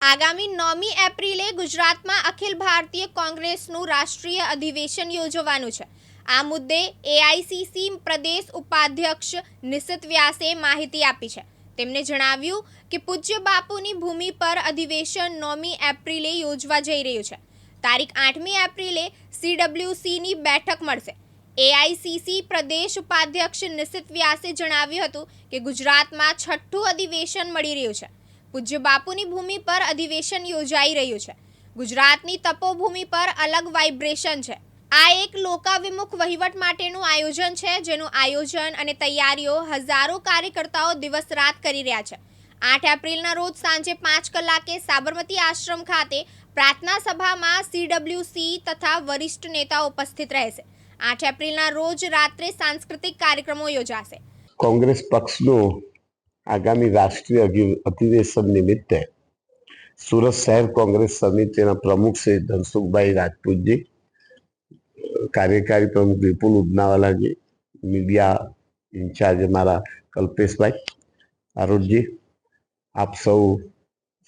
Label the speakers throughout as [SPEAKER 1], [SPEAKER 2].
[SPEAKER 1] આગામી 9મી એપ્રિલે ગુજરાતમાં અખિલ ભારતીય કોંગ્રેસનું રાષ્ટ્રીય અધિવેશન યોજવાનું છે। આ મુદ્દે એઆઈસીસી પ્રદેશ ઉપાધ્યક્ષ નિશિત વ્યાસે માહિતી આપી છે। તેમણે જણાવ્યું કે પૂજ્ય બાપુની ભૂમિ પર અધિવેશન 9મી એપ્રિલે યોજવા જઈ રહ્યું છે। તારીખ 8મી એપ્રિલે સીડબ્લ્યુસીની બેઠક મળશે। એઆઈસીસી પ્રદેશ ઉપાધ્યક્ષ નિશિત વ્યાસે જણાવ્યું હતું કે ગુજરાતમાં છઠ્ઠું અધિવેશન મળી રહ્યું છે। પૂજ્ય બાપુની ભૂમિ પર અધિવેશન યોજાઈ રહ્યું છે। ગુજરાતની તપોભૂમિ પર અલગ વાઇબ્રેશન છે। આ એક લોકાભિમુખ વહીવટ માટેનું આયોજન છે, જેનું આયોજન અને તૈયારીઓ હજારો કાર્યકર્તાઓ દિવસ રાત કરી રહ્યા છે। 8 એપ્રિલના રોજ સાંજે 5 કલાકે સાબરમતી આશ્રમ ખાતે પ્રાર્થના સભામાં સીડબ્લ્યુસી તથા વરિષ્ઠ નેતાઓ ઉપસ્થિત રહેશે। 8 એપ્રિલના રોજ રાત્રે સાંસ્કૃતિક કાર્યક્રમો યોજાશે।
[SPEAKER 2] કોંગ્રેસ પક્ષનું આગામી રાષ્ટ્રીય અધિવેશન નિમિત્તે સુરત શહેર કોંગ્રેસ સમિતિના પ્રમુખ શ્રી ધનસુખભાઈ રાજપૂતજી, કાર્યકારી પ્રમુખ વિપુલ ઉદનાવાલાજી, મીડિયા ઇન્ચાર્જ અમારા કલ્પેશભાઈ આરોડજી, આપ સૌ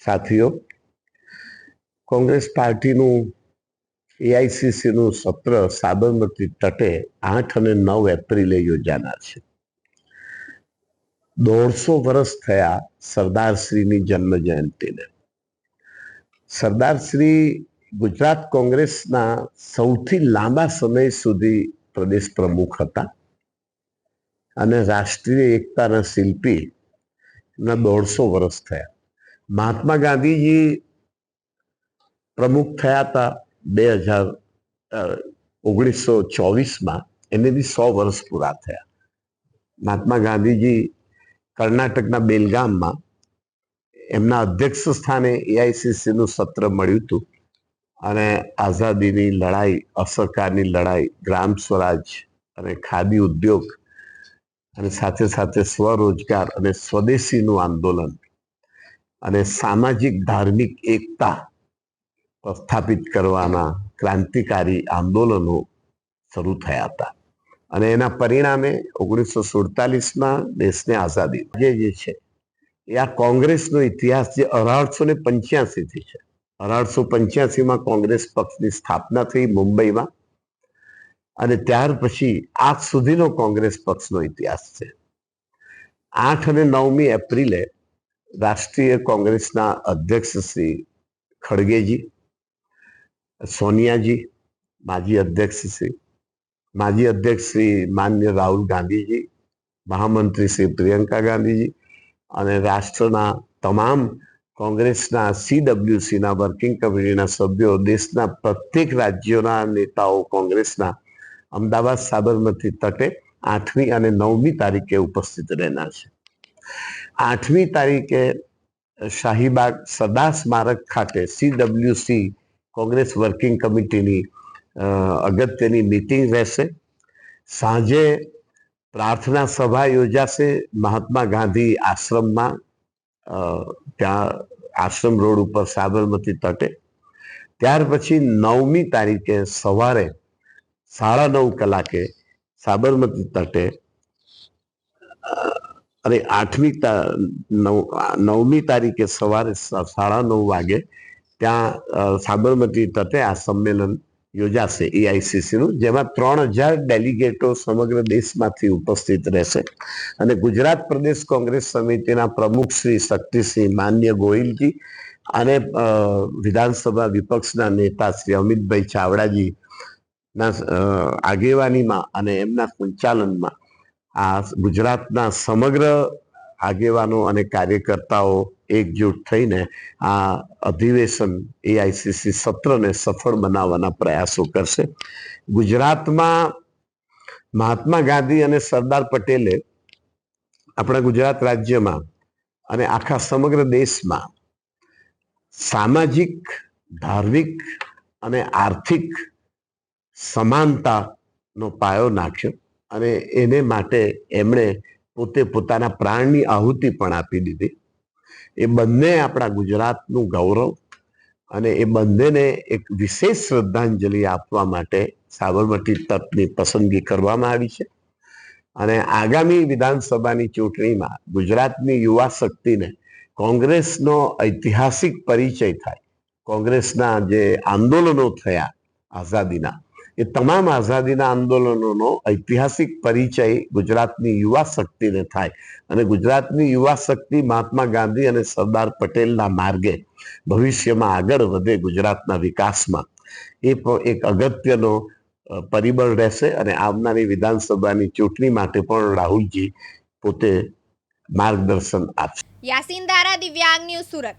[SPEAKER 2] સાથીઓ, કોંગ્રેસ પાર્ટીનું એઆઈસીસીનું સત્ર સાબરમતી તટે 8 અને 9 એપ્રિલે યોજાનાર છે। 150 વર્ષ થયા સરદારશ્રીની જન્મ જયંતિને। સરદારશ્રી ગુજરાત કોંગ્રેસના સૌથી લાંબા સમય સુધી પ્રદેશ પ્રમુખ હતા અને રાષ્ટ્રીય એકતાના શિલ્પી ના 150 વર્ષ થયા। મહાત્મા ગાંધીજી પ્રમુખ થયા હતા 1924માં, એને બી 100 વર્ષ પૂરા થયા। મહાત્મા ગાંધીજી કર્ણાટકના બેલગામમાં એમના અધ્યક્ષ સ્થાને એઆઈસીસીનું સત્ર મળ્યું હતું અને આઝાદીની લડાઈ, અસહકારની લડાઈ, ગ્રામ સ્વરાજ અને ખાદી ઉદ્યોગ અને સાથે સાથે સ્વરોજગાર અને સ્વદેશીનું આંદોલન અને સામાજિક ધાર્મિક એકતા પ્રસ્થાપિત કરવાના ક્રાંતિકારી આંદોલનો શરૂ થયા હતા અને એના પરિણામે 1947માં દેશને આઝાદી જે છે એ આ કોંગ્રેસનો ઇતિહાસ જે 1885થી છે। 1885માં કોંગ્રેસ પક્ષની સ્થાપના થઈ મુંબઈમાં અને ત્યાર પછી આજ સુધીનો કોંગ્રેસ પક્ષનો ઇતિહાસ છે। 8 અને 9મી એપ્રિલે રાષ્ટ્રીય કોંગ્રેસના અધ્યક્ષ શ્રી ખડગેજી, સોનિયાજી, માજી અધ્યક્ષ શ્રી માન્ય રાહુલ ગાંધીજી, મહામંત્રી શ્રી પ્રિયંકા ગાંધીજી અને રાષ્ટ્રના તમામ કોંગ્રેસના સીડબ્લ્યુસીના વર્કિંગ કમિટીના સભ્યો, દેશના પ્રત્યેક રાજ્યોના નેતાઓ કોંગ્રેસના અમદાવાદ સાબરમતી તટે 8મી અને 9મી તારીખે ઉપસ્થિત રહેનાર છે। 8મી તારીખે શાહીબાગ સરદાર સ્મારક ખાતે સીડબ્લ્યુસી કોંગ્રેસ વર્કિંગ કમિટીની અગત્યની મીટિંગ રહેશે। સાંજે પ્રાર્થના સભા યોજાશે મહાત્મા ગાંધી આશ્રમમાં, ત્યાં આશ્રમ રોડ ઉપર સાબરમતી તટે। ત્યાર પછી 9મી તારીખે સવારે 9:30 કલાકે સાબરમતી તટે અને 9મી તારીખે સવારે 9:30 વાગે ત્યાં સાબરમતી તટે આ સંમેલન યોજાશે એઆઈસીસીનું, જેમાં 3000 ડેલિગેટો સમગ્ર દેશમાંથી ઉપસ્થિત રહેશે અને ગુજરાત પ્રદેશ કોંગ્રેસ સમિતિના પ્રમુખ શ્રી શક્તિસિંહ, માન્ય ગોહિલજી અને વિધાનસભા વિપક્ષના નેતા શ્રી અમિતભાઈ ચાવડાજી ના આગેવાનીમાં અને એમના સંચાલનમાં આ ગુજરાતના સમગ્ર આગેવાનો અને કાર્યકર્તાઓ એકજૂટ થઈને આ અધિવેશન એઆઈસીસી સત્રને સફળ બનાવવાના પ્રયાસો કરશે। ગુજરાતમાં મહાત્મા ગાંધી અને સરદાર પટેલે આપણા ગુજરાત રાજ્યમાં અને આખા સમગ્ર દેશમાં સામાજિક, ધાર્મિક અને આર્થિક સમાનતાનો પાયો નાખ્યો અને એને માટે એમણે પોતે પોતાના પ્રાણની આહુતિ પણ આપી દીધી। એ બંને આપણા ગુજરાતનું ગૌરવ અને એ બંનેને એક વિશેષ શ્રદ્ધાંજલિ આપવા માટે સાબરમતી તટની પસંદગી કરવામાં આવી છે અને આગામી વિધાનસભાની ચૂંટણીમાં ગુજરાતની યુવા શક્તિને કોંગ્રેસનો ઐતિહાસિક પરિચય થાય, કોંગ્રેસના જે આંદોલનો થયા આઝાદીના, એ તમામ આઝાદીના આંદોલનોનો ઐતિહાસિક પરિચય ગુજરાતની યુવા શક્તિને થાય અને ગુજરાતની યુવા શક્તિ મહાત્મા ગાંધી અને સરદાર પટેલના માર્ગે ભવિષ્યમાં આગળ વધે ગુજરાતના વિકાસમાં, એ પણ એક અગત્યનો પરિબળ રહેશે અને આવનારી વિધાનસભાની ચૂંટણી માટે પણ રાહુલજી પોતે માર્ગદર્શન આપશે.
[SPEAKER 1] યાસીન દારા, દિવ્યાંગ ન્યૂઝ, સુરત.